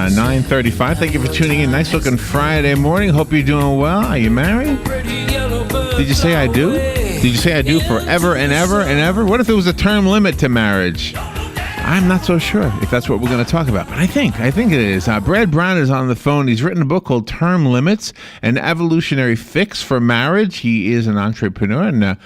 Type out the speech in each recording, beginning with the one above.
9:35. Thank you for tuning in. Nice looking Friday morning. Hope you're doing well. Are you married? Did you say I do? Did you say I do forever and ever and ever? What if there was a term limit to marriage? I'm not so sure if that's what we're going to talk about, but I think it is. Brad Brown is on the phone. He's written a book called Term Limits, an evolutionary fix for marriage. He is an entrepreneur and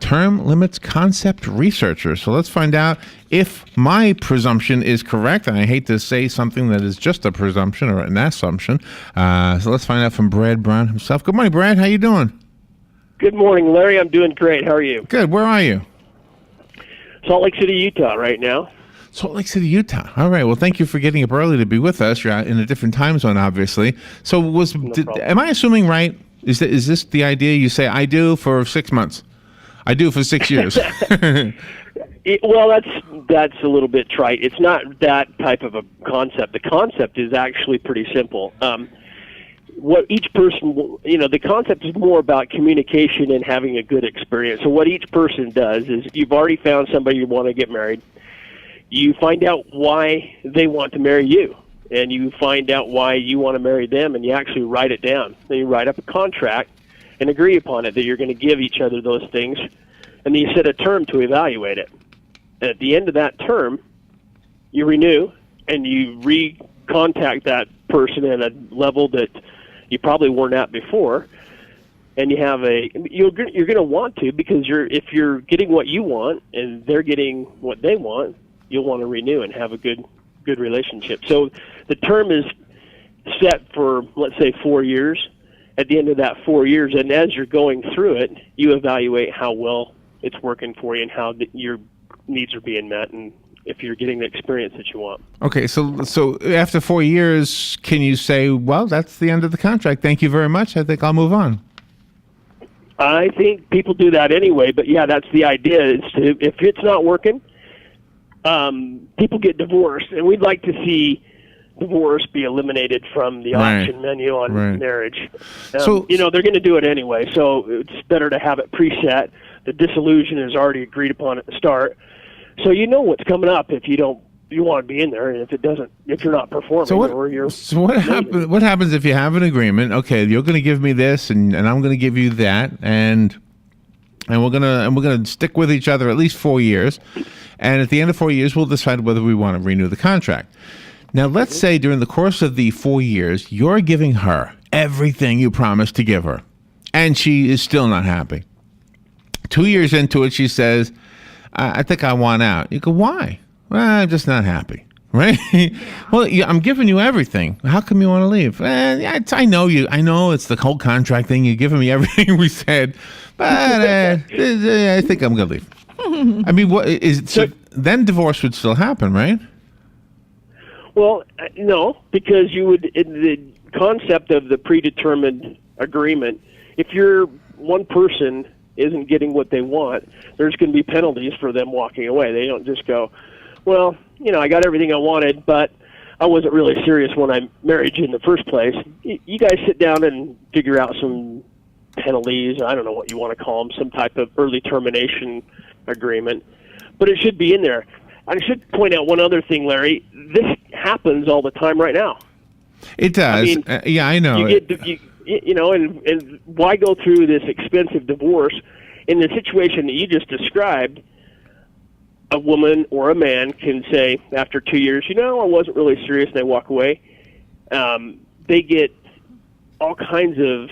term limits concept researcher. So let's find out if my presumption is correct. And I hate to say something that is just a presumption or an assumption. So let's find out from Brad Brown himself. Good morning, Brad. How you doing? Good morning, Larry. I'm doing great. How are you? Good. Where are you? Salt Lake City, Utah right now. Salt Lake City, Utah. All right. Well, thank you for getting up early to be with us. You're out in a different time zone, obviously. So am I assuming right? Is this the idea? You say, I do for 6 months. I do for 6 years. Well, that's a little bit trite. It's not that type of a concept. The concept is actually pretty simple. What each person, the concept is more about communication and having a good experience. So what each person does is you've already found somebody you want to get married. You find out why they want to marry you, and you find out why you want to marry them, and you actually write it down. Then you write up a contract and agree upon it that you're going to give each other those things, and then you set a term to evaluate it. And at the end of that term, you renew, and you re-contact that person at a level that you probably weren't at before, and you have you're going to want to, because if you're getting what you want and they're getting what they want, you'll want to renew and have a good relationship. So the term is set for, let's say, 4 years. At the end of that 4 years, and as you're going through it, you evaluate how well it's working for you and how your needs are being met, and if you're getting the experience that you want. Okay, so after 4 years, can you say, well, that's the end of the contract. Thank you very much. I think I'll move on. I think people do that anyway, but yeah, that's the idea. If it's not working, people get divorced, and we'd like to see divorce be eliminated from the option menu on marriage. So they're going to do it anyway, so it's better to have it preset. The dissolution is already agreed upon at the start, so you know what's coming up if you want to be in there, and if you're not performing. So what happens if you have an agreement? Okay, you're going to give me this, and I'm going to give you that, and we're gonna stick with each other at least 4 years. And at the end of 4 years, we'll decide whether we want to renew the contract. Now, let's say during the course of the 4 years, you're giving her everything you promised to give her, and she is still not happy. 2 years into it, she says, I think I want out. You go, why? Well, I'm just not happy, right? Well, I'm giving you everything. How come you want to leave? I know you. I know it's the whole contract thing. You're giving me everything we said, but I think I'm going to leave. I mean, what is it? So then divorce would still happen, right? Well, no, because you would, in the concept of the predetermined agreement, if one person isn't getting what they want, there's going to be penalties for them walking away. They don't just go, well, I got everything I wanted, but I wasn't really serious when I married you in the first place. You guys sit down and figure out some penalties. I don't know what you want to call them, some type of early termination agreement, but it should be in there. I should point out one other thing, Larry. This happens all the time right now. It does. I mean, yeah, I know. And why go through this expensive divorce in the situation that you just described? A woman or a man can say after 2 years, I wasn't really serious, and they walk away. They get all kinds of,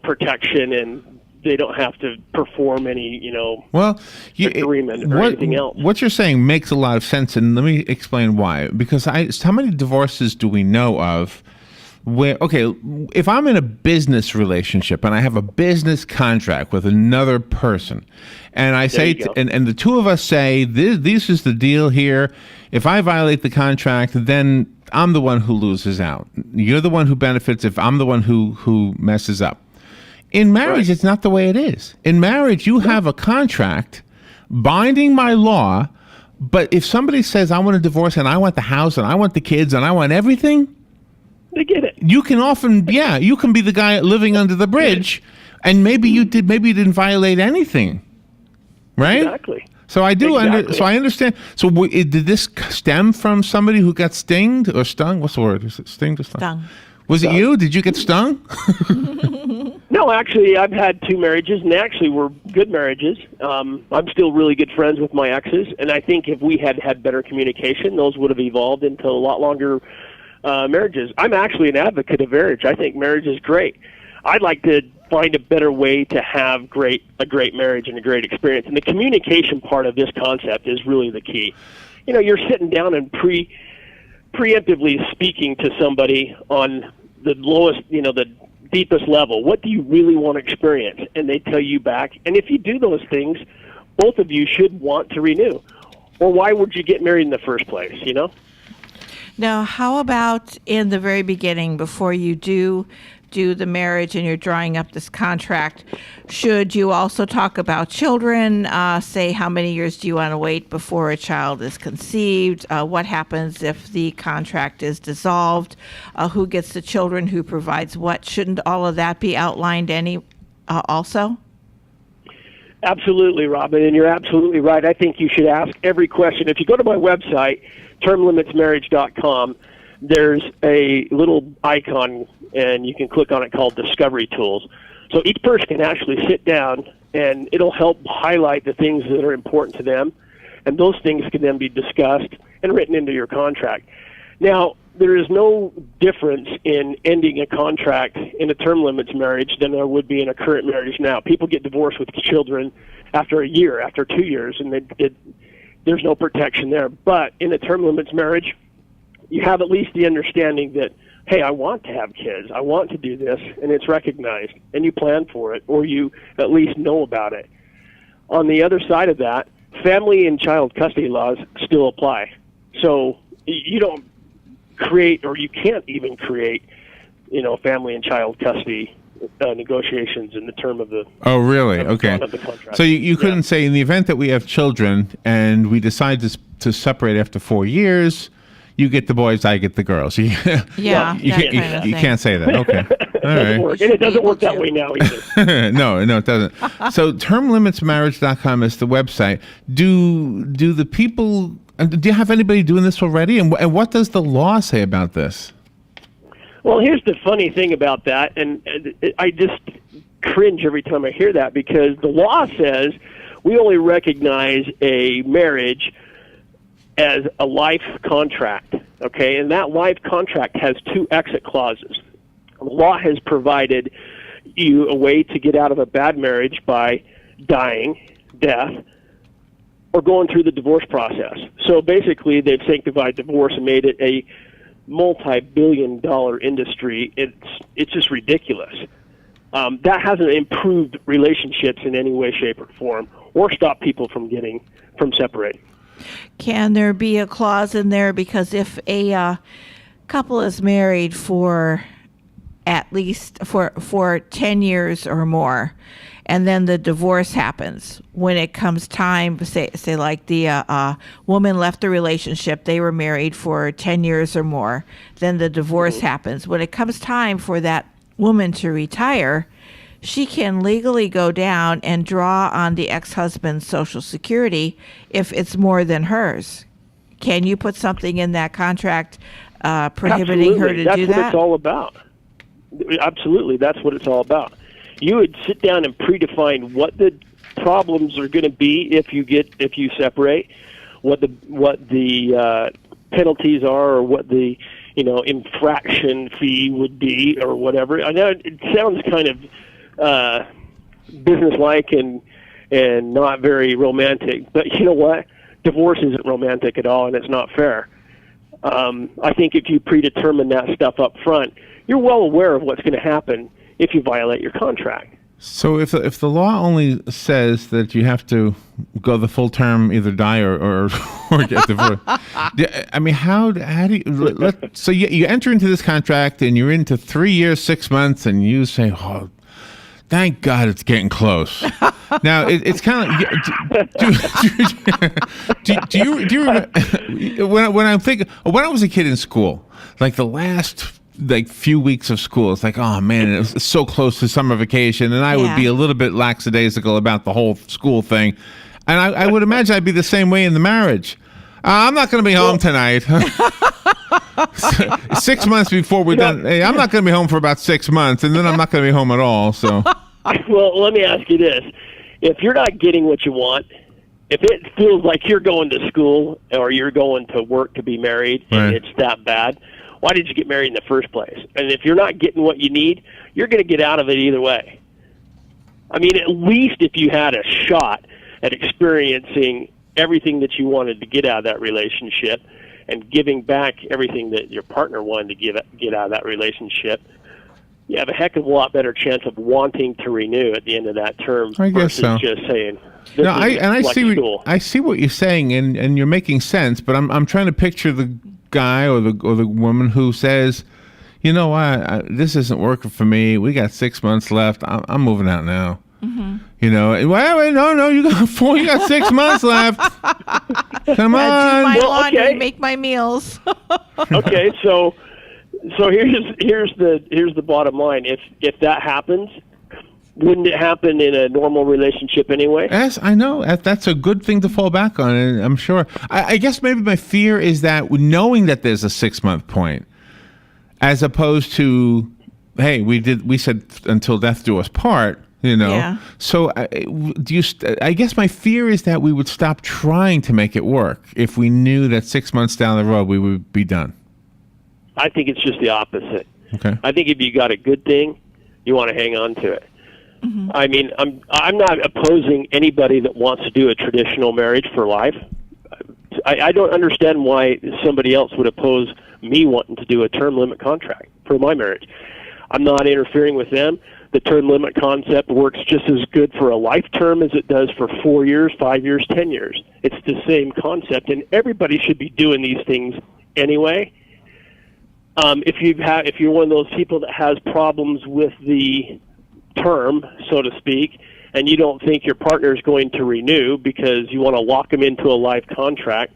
protection, and they don't have to perform any, agreement or anything else. What you're saying makes a lot of sense, and let me explain why. Because how many divorces do we know of where, okay, if I'm in a business relationship and I have a business contract with another person, and I say, and the two of us say, this is the deal here. If I violate the contract, then I'm the one who loses out. You're the one who benefits if I'm the one who messes up. In marriage, It's not the way it is. In marriage, you have a contract binding by law, but if somebody says, I want a divorce and I want the house and I want the kids and I want everything, they get it. You can often, you can be the guy living under the bridge, and maybe you didn't violate anything, right? Exactly. So I do Exactly. so I understand. So did this stem from somebody who got stinged or stung? What's the word? Is it stinged or stung? Stung. Was it you? Did you get stung? No, actually, I've had 2 marriages, and they actually were good marriages. I'm still really good friends with my exes, and I think if we had had better communication, those would have evolved into a lot longer marriages. I'm actually an advocate of marriage. I think marriage is great. I'd like to find a better way to have a great marriage and a great experience, and the communication part of this concept is really the key. You know, you're sitting down and preemptively speaking to somebody on the lowest, the deepest level. What do you really want to experience? And they tell you back. And if you do those things, both of you should want to renew. Or why would you get married in the first place, Now, how about in the very beginning, before you do the marriage and you're drawing up this contract, should you also talk about children? Say, how many years do you want to wait before a child is conceived? What happens if the contract is dissolved? Who gets the children? Who provides what? Shouldn't all of that be outlined also? Absolutely, Robin, and you're absolutely right. I think you should ask every question. If you go to my website, termlimitsmarriage.com, there's a little icon, and you can click on it, called Discovery Tools. So each person can actually sit down, and it'll help highlight the things that are important to them, and those things can then be discussed and written into your contract. Now, there is no difference in ending a contract in a term limits marriage than there would be in a current marriage now. People get divorced with children after a year, after 2 years, and there's no protection there. But in a term limits marriage, you have at least the understanding that, hey, I want to have kids, I want to do this, and it's recognized, and you plan for it, or you at least know about it. On the other side of that, family and child custody laws still apply. So you don't create, or you can't even create, family and child custody negotiations in the term of the really? Okay. of the contract. So you couldn't say, in the event that we have children and we decide to separate after 4 years, you get the boys, I get the girls. You can't say that. Okay. All right. Work. And it doesn't work that way now either. No, it doesn't. So termlimitsmarriage.com is the website. Do the people, do you have anybody doing this already? And what does the law say about this? Well, here's the funny thing about that, and I just cringe every time I hear that, because the law says we only recognize a marriage as a life contract, okay? And that life contract has 2 exit clauses. The law has provided you a way to get out of a bad marriage by dying, death, or going through the divorce process. So basically, they've sanctified divorce and made it a multi-billion-dollar industry. It's just ridiculous. That hasn't improved relationships in any way, shape, or form, or stopped people from separating. Can there be a clause in there, because if a couple is married for at least for 10 years or more, and then the divorce happens, when it comes time, say like the woman left the relationship, they were married for 10 years or more, then the divorce happens. When it comes time for that woman to retire, she can legally go down and draw on the ex-husband's Social Security if it's more than hers. Can you put something in that contract prohibiting her to do that? That's what it's all about. Absolutely, that's what it's all about. You would sit down and predefine what the problems are going to be if you separate, what the penalties are, or what the infraction fee would be, or whatever. I know it sounds kind of businesslike and not very romantic, but you know what? Divorce isn't romantic at all, and it's not fair. I think if you predetermine that stuff up front, you're well aware of what's going to happen if you violate your contract. So if the law only says that you have to go the full term, either die or get divorced, I mean, how do you? So you enter into this contract and you're into 3 years, 6 months, and you say, "Oh, thank God it's getting close." Now it's kind of. Do you remember when I'm thinking when I was a kid in school, like the last few weeks of school, it's like, oh man, it was so close to summer vacation, and I would be a little bit lackadaisical about the whole school thing. And I would imagine I'd be the same way in the marriage. I'm not going to be home tonight. 6 months before we're done. Hey, I'm not going to be home for about 6 months, and then I'm not going to be home at all. So, well, let me ask you this: if you're not getting what you want, if it feels like you're going to school or you're going to work to be married, and it's that bad, why did you get married in the first place? And if you're not getting what you need, you're going to get out of it either way. I mean, at least if you had a shot at experiencing everything that you wanted to get out of that relationship and giving back everything that your partner wanted to get out of that relationship, you have a heck of a lot better chance of wanting to renew at the end of that term. I guess so. Just saying. No, I see what you're saying, and you're making sense. But I'm trying to picture the guy or the woman who says, you know what, this isn't working for me. We got 6 months left. I'm moving out now. Mm-hmm. You know, wait, no, you got 6 months left. Come on, do my laundry, make my meals. Okay, so here's the bottom line. If that happens, wouldn't it happen in a normal relationship anyway? Yes, I know. That's a good thing to fall back on, and I'm sure. I guess maybe my fear is that knowing that there's a 6 month point, as opposed to, hey, we said until death do us part. You know, yeah. So I guess my fear is that we would stop trying to make it work if we knew that 6 months down the road we would be done. I think it's just the opposite. Okay. I think if you got a good thing, you want to hang on to it. Mm-hmm. I mean, I'm not opposing anybody that wants to do a traditional marriage for life. I don't understand why somebody else would oppose me wanting to do a term limit contract for my marriage. I'm not interfering with them. The term limit concept works just as good for a life term as it does for 4 years, 5 years, 10 years. It's the same concept, and everybody should be doing these things anyway. If you're one of those people that has problems with the term, so to speak, and you don't think your partner is going to renew because you want to lock them into a life contract,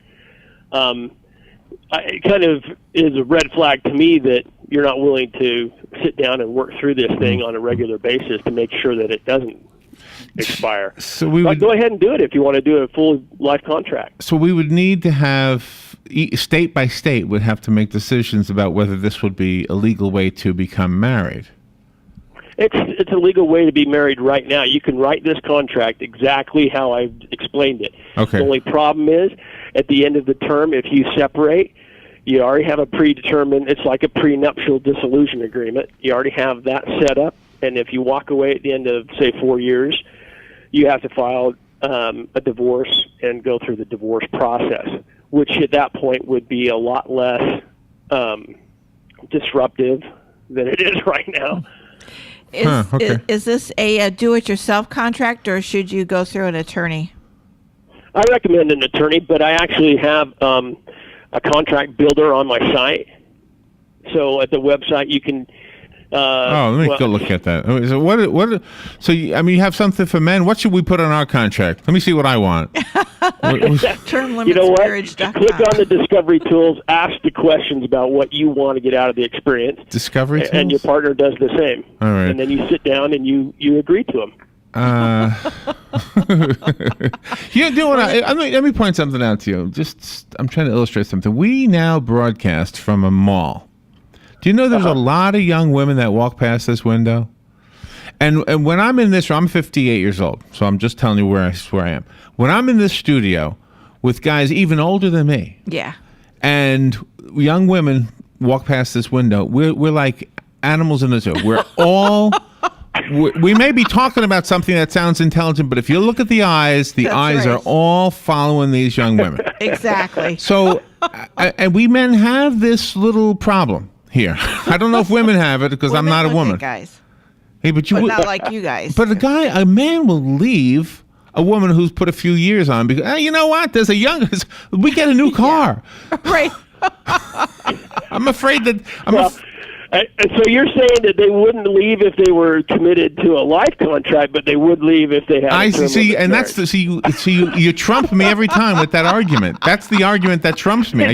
it kind of is a red flag to me that you're not willing to sit down and work through this thing on a regular basis to make sure that it doesn't expire. So we would go ahead and do it if you want to do a full life contract. So we would need to have state by state would have to make decisions about whether this would be a legal way to become married. It's a legal way to be married right now. You can write this contract exactly how I've explained it. Okay. The only problem is, at the end of the term, if you separate, you already have a predetermined, it's like a prenuptial dissolution agreement. You already have that set up, and if you walk away at the end of, say, 4 years, you have to file a divorce and go through the divorce process, which at that point would be a lot less disruptive than it is right now. Is this a do-it-yourself contract, or should you go through an attorney? I recommend an attorney, but I actually have a contract builder on my site. So at the website, you can. Let me go look at that. So what? So you have something for men. What should we put on our contract? Let me see what I want. Term limits you know what? marriage.com. Click on the discovery tools. Ask the questions about what you want to get out of the experience. Discovery tools, and your partner does the same. All right. And then you sit down and you agree to them. Let me point something out to you. I'm trying to illustrate something. We now broadcast from a mall. Do you know there's a lot of young women that walk past this window? And when I'm in this room, I'm 58 years old, so I'm just telling you where I am. When I'm in this studio with guys even older than me, yeah, and young women walk past this window, we're like animals in a zoo. We're all. We may be talking about something that sounds intelligent, but if you look at the eyes, the eyes are all following these young women. Exactly. So, and we men have this little problem here. I don't know if women have it because I'm not a woman. Guys. Hey, but not like you guys. But a man will leave a woman who's put a few years on because, hey, you know what? There's we get a new car. Yeah. Right. I'm afraid that And so you're saying that they wouldn't leave if they were committed to a life contract, but they would leave if they had. I a term see, limit and marriage. that's the you trump me every time with that argument. That's the argument that trumps me.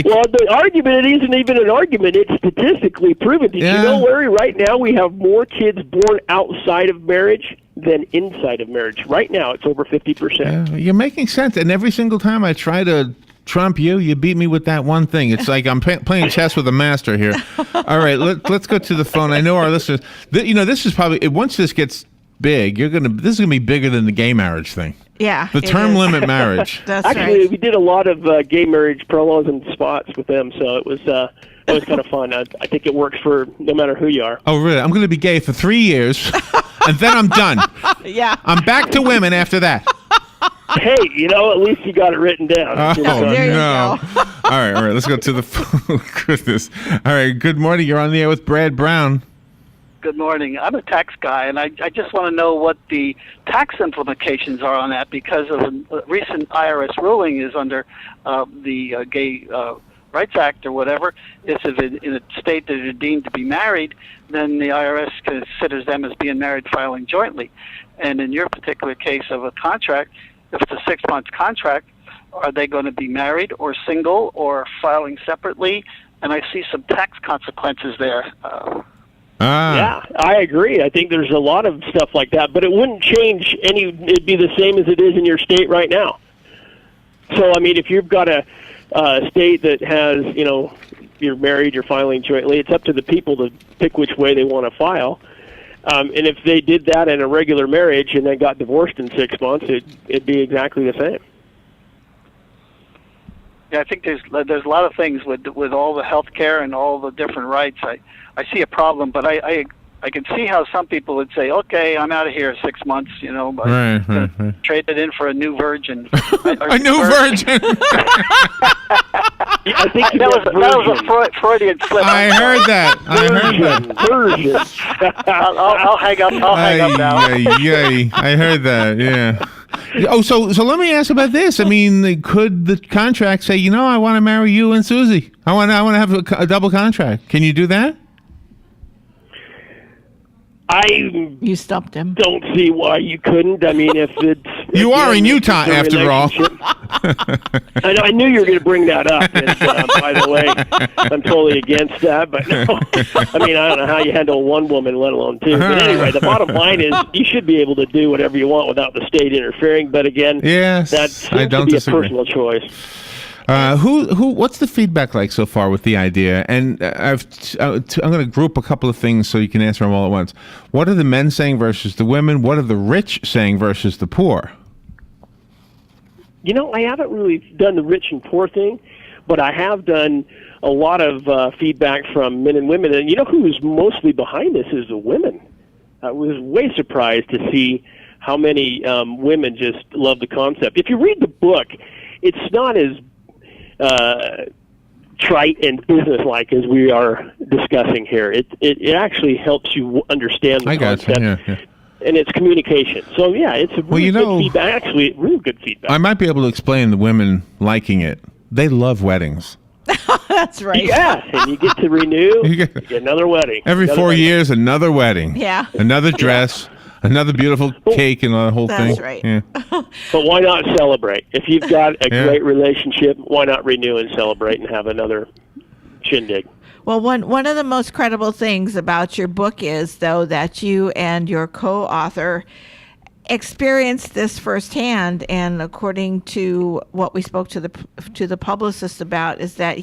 Well, the argument isn't even an argument. It's statistically proven. Did Yeah. you know, Larry, right now we have more kids born outside of marriage than inside of marriage. Right now, it's over 50%. You're making sense, and every single time I try to trump you, you beat me with that one thing. It's like I'm playing chess with a master here. All right, let's go to the phone. I know our listeners. This is probably once this gets big, this is gonna be bigger than the gay marriage thing. Yeah. The it term is. limit marriage. That's Actually, right. we did a lot of gay marriage promos and spots with them, so it was kind of fun. I think it works for no matter who you are. Oh, really? I'm gonna be gay for 3 years, and then I'm done. Yeah. I'm back to women after that. Hey, at least you got it written down. Oh, there you no. go. All right. Let's go to the phone. Goodness. All right. Good morning. You're on the air with Brad Brown. Good morning. I'm a tax guy, and I just want to know what the tax implications are on that because of a recent IRS ruling is under the Gay Rights Act or whatever. If in a state that are deemed to be married, then the IRS considers them as being married filing jointly. And in your particular case of a contract, if it's a 6-month contract, are they going to be married or single or filing separately? And I see some tax consequences there. Yeah, I agree. I think there's a lot of stuff like that, but it wouldn't change any. It'd be the same as it is in your state right now. So, I mean, if you've got a state that has, you're married, you're filing jointly, it's up to the people to pick which way they want to file. And if they did that in a regular marriage and then got divorced in 6 months, it'd be exactly the same. Yeah, I think there's a lot of things with all the health care and all the different rights. I see a problem, but I can see how some people would say, okay, I'm out of here 6 months, but Right. trade it in for a new virgin. A new virgin. I think that was a Freudian slip. I heard that. Version. I'll hang up. I'll hang up now. Yay. I heard that. Yeah. Oh, so let me ask about this. I mean, could the contract say, I want to marry you and Susie? I want to have a double contract. Can you do that? You stumped him. Don't see why you couldn't. I mean, if it's... You are in Utah, it's a after all. I knew you were going to bring that up. And, by the way, I'm totally against that. But no, I mean, I don't know how you handle one woman, let alone two. But anyway, the bottom line is you should be able to do whatever you want without the state interfering. But again, yes, that I seems don't to be disagree. a personal choice. What's the feedback like so far with the idea? And I'm going to group a couple of things so you can answer them all at once. What are the men saying versus the women? What are the rich saying versus the poor? I haven't really done the rich and poor thing, but I have done a lot of feedback from men and women. And who's mostly behind this is the women. I was way surprised to see how many women just love the concept. If you read the book, it's not as trite and businesslike as we are discussing here. It actually helps you understand the concept. Yeah. And it's communication. So, yeah, it's a really good feedback. Actually, real good feedback. I might be able to explain the women liking it. They love weddings. That's right. Yeah, and you get to renew, you get another wedding. Every 4 years, another wedding. Yeah. Another dress, another beautiful cake and the whole thing. That's right. Yeah. But why not celebrate? If you've got a great relationship, why not renew and celebrate and have another shindig? Well, one of the most credible things about your book is, though, that you and your co-author experienced this firsthand, and according to what we spoke to the publicist about, is that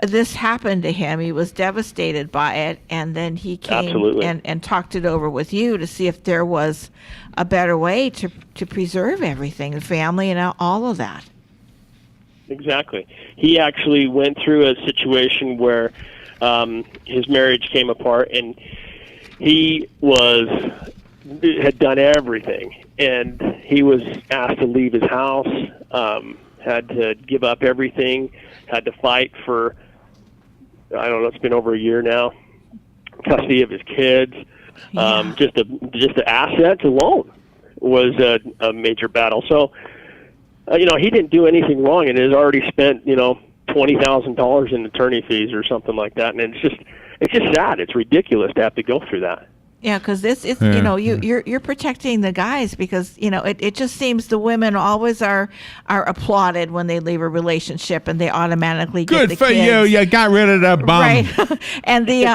this happened to him. He was devastated by it, and then he came and talked it over with you to see if there was a better way to preserve everything, the family and all of that. Exactly. He actually went through a situation where his marriage came apart, and he had done everything, and he was asked to leave his house, had to give up everything, had to fight for, I don't know, it's been over a year now, custody of his kids. Yeah. Just the assets alone was a major battle. So, he didn't do anything wrong and has already spent, $20,000 in attorney fees or something like that, and it's just sad. It's ridiculous to have to go through that. Yeah, because it's you're protecting the guys, because it just seems the women always are applauded when they leave a relationship, and they automatically get Good the for kids. you got rid of that bum. Right, and the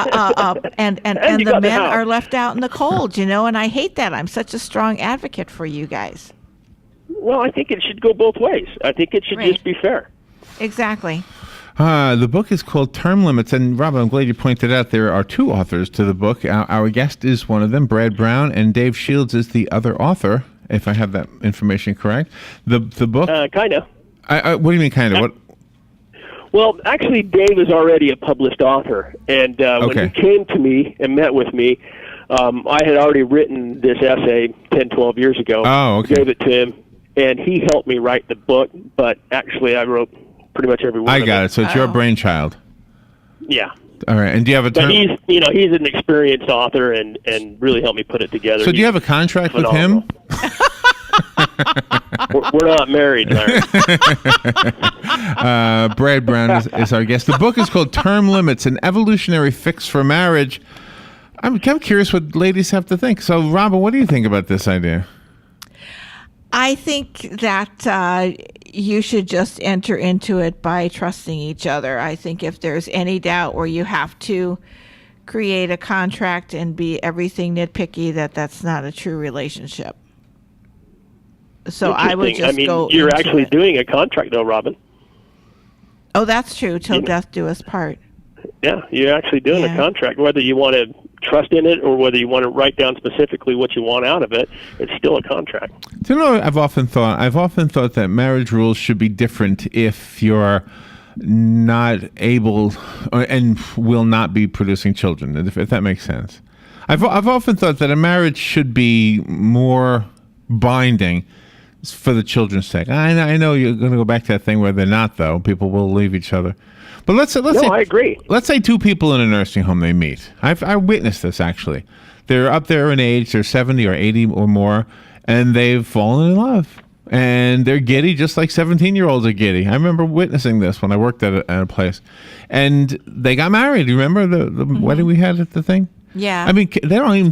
and you the got the men house. are left out in the cold, and I hate that. I'm such a strong advocate for you guys. Well, I think it should go both ways. I think it should Right. just be fair. Exactly. The book is called Term Limits, and Rob, I'm glad you pointed out there are two authors to the book. Our guest is one of them, Brad Brown, and Dave Shields is the other author, if I have that information correct. The book... Kind of. what do you mean, kind of? What? Well, actually, Dave is already a published author, and when he came to me and met with me, I had already written this essay 10, 12 years ago. Oh, okay. Gave it to him, and he helped me write the book, but actually I wrote pretty much every one of it. I got it. So it's your brainchild. Yeah. All right. And do you have a term? But he's an experienced author and really helped me put it together. So do you have a contract with him? We're not married, Larry. Brad Brown is our guest. The book is called Term Limits, an evolutionary fix for marriage. I'm curious what ladies have to think. So, Robin, what do you think about this idea? I think that you should just enter into it by trusting each other. I think if there's any doubt where you have to create a contract and be everything nitpicky, that's not a true relationship. So I would just go. You're into actually it. doing a contract, though, Robin. Oh, that's true. Till death do us part. Yeah, you're actually doing a contract. Whether you want to trust in it or whether you want to write down specifically what you want out of it, it's still a contract. Do you know, I've often thought that marriage rules should be different if you're not able and will not be producing children, if that makes sense. I've often thought that a marriage should be more binding for the children's sake. I know you're going to go back to that thing where they're not, though. People will leave each other. But let's say I agree. Let's say two people in a nursing home, they meet. I witnessed this, actually. They're up there in age, they're 70 or 80 or more, and they've fallen in love. And they're giddy just like 17-year-olds are giddy. I remember witnessing this when I worked at a place. And they got married. You remember the wedding we had at the thing? Yeah. I mean, I don't even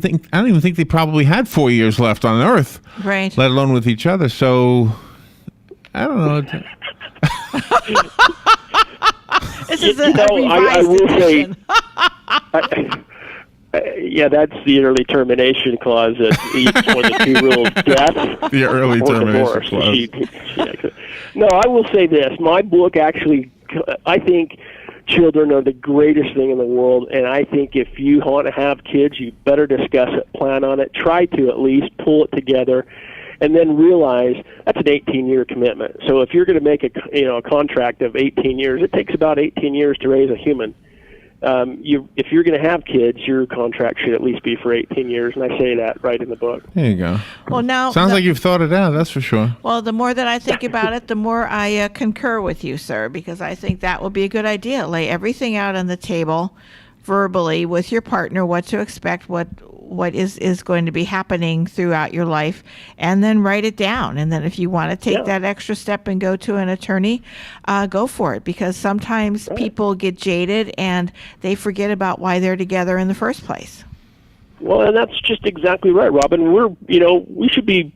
think they probably had 4 years left on Earth. Right. Let alone with each other. So, I don't know. This is a I revised will say, edition. yeah, that's the early termination clause. That each one of the two rules: death, The early or termination divorce. clause. No, I will say this: my book actually, I think children are the greatest thing in the world, and I think if you want to have kids, you better discuss it, plan on it, try to at least pull it together. And then realize that's an 18-year commitment. So if you're going to make a contract of 18 years, it takes about 18 years to raise a human. If you're going to have kids, your contract should at least be for 18 years, and I say that right in the book. There you go. Well, now Sounds like you've thought it out, that's for sure. Well, the more that I think about it, the more I concur with you, sir, because I think that would be a good idea. Lay everything out on the table verbally with your partner, what to expect, what is going to be happening throughout your life, and then write it down. And then if you want to take that extra step and go to an attorney, go for it, because sometimes people get jaded and they forget about why they're together in the first place. Well, and that's just exactly right, Robin. We should be,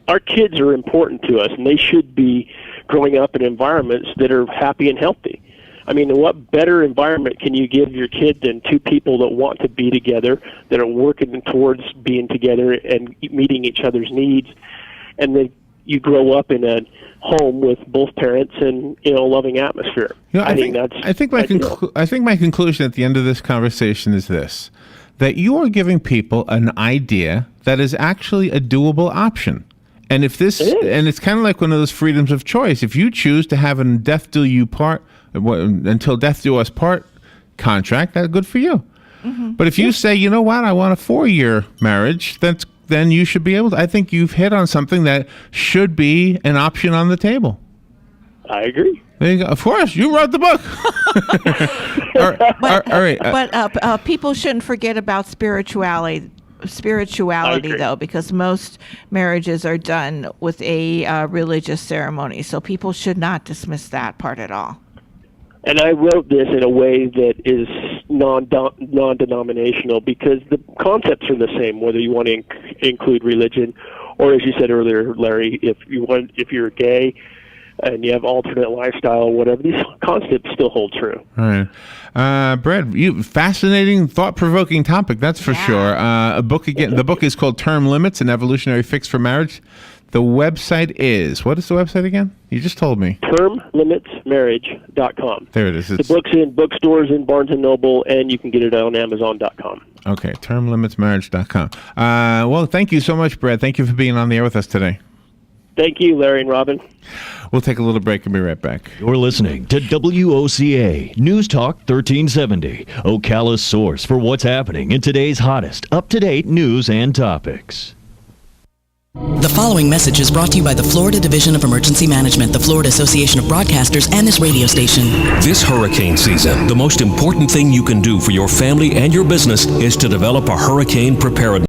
our kids are important to us, and they should be growing up in environments that are happy and healthy. I mean, what better environment can you give your kid than two people that want to be together, that are working towards being together and meeting each other's needs, and then you grow up in a home with both parents and a loving atmosphere. I think my conclusion at the end of this conversation is this: that you are giving people an idea that is actually a doable option. And if this, and it's kind of like one of those freedoms of choice. If you choose to have a death do you part, until death do us part contract, that's good for you. Mm-hmm. But if you say, you know what, I want a 4-year marriage, then you should be able to. I think you've hit on something that should be an option on the table. I agree. There you go. Of course, you wrote the book. All right. But people shouldn't forget about spirituality though, because most marriages are done with a religious ceremony, so people should not dismiss that part at all. And I wrote this in a way that is non-denominational because the concepts are the same, whether you want to include religion or, as you said earlier, Larry, if you're gay and you have alternate lifestyle or whatever, these concepts still hold true. All right. Brad, fascinating, thought-provoking topic, that's for sure. A book again. The book is called Term Limits, An Evolutionary Fix for Marriage. The website is, what is the website again? You just told me. TermLimitsMarriage.com. There it is. The book's in bookstores in Barnes & Noble, and you can get it on Amazon.com. Okay, TermLimitsMarriage.com. Well, thank you so much, Brad. Thank you for being on the air with us today. Thank you, Larry and Robin. We'll take a little break and be right back. You're listening to WOCA News Talk 1370, Ocala's source for what's happening in today's hottest, up-to-date news and topics. The following message is brought to you by the Florida Division of Emergency Management, the Florida Association of Broadcasters, and this radio station. This hurricane season, the most important thing you can do for your family and your business is to develop a hurricane preparedness